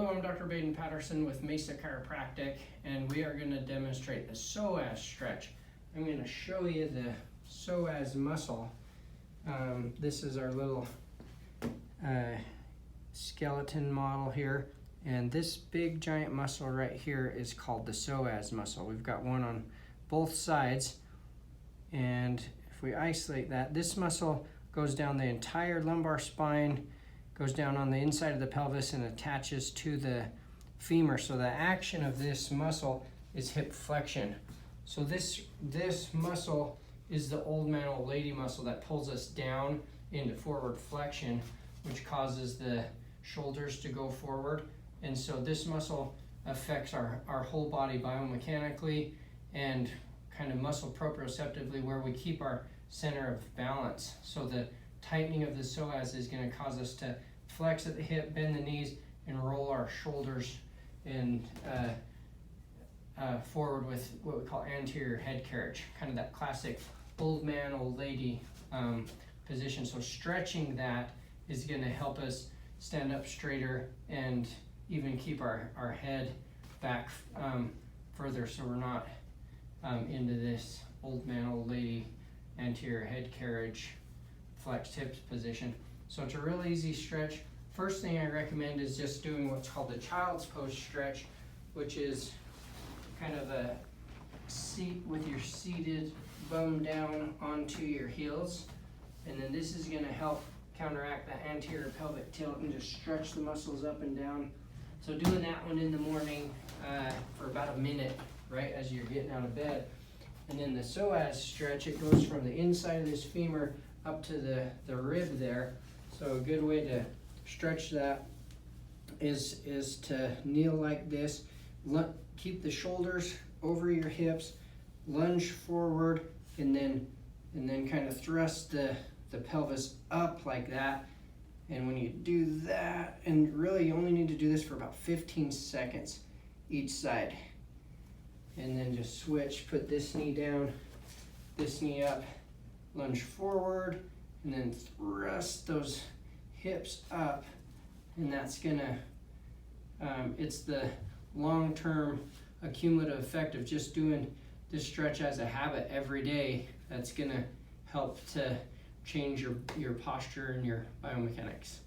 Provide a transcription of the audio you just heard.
Hello, I'm Dr. Baden Patterson with Mesa Chiropractic, and we are going to demonstrate the psoas stretch. I'm going to show you the psoas muscle. This is our little skeleton model here, and this big giant muscle right here is called the psoas muscle. We've got one on both sides, and if we isolate that, this muscle goes down the entire lumbar spine, goes down on the inside of the pelvis and attaches to the femur. So the action of this muscle is hip flexion. So this muscle is the old man, old lady muscle that pulls us down into forward flexion, which causes the shoulders to go forward. And so this muscle affects our whole body biomechanically and kind of muscle proprioceptively, where we keep our center of balance. So the tightening of the psoas is going to cause us to flex at the hip, bend the knees, and roll our shoulders and forward with what we call anterior head carriage, kind of that classic old man, old lady position. So stretching that is going to help us stand up straighter and even keep our head back further, so we're not into this old man, old lady anterior head carriage, flexed hips position. So it's a real easy stretch. First thing I recommend is just doing what's called the child's pose stretch, which is kind of a seat with your seated bum down onto your heels. And then this is going to help counteract that anterior pelvic tilt and just stretch the muscles up and down. So doing that one in the morning for about a minute, right, as you're getting out of bed. And then the psoas stretch, it goes from the inside of this femur up to the rib there. So a good way to stretch that is to kneel like this, keep the shoulders over your hips, lunge forward, and then kind of thrust the pelvis up like that. And when you do that, and really you only need to do this for about 15 seconds each side. And then just switch, put this knee down, this knee up, lunge forward, and then thrust those hips up. And that's gonna, it's the long-term accumulative effect of just doing this stretch as a habit every day that's gonna help to change your posture and your biomechanics.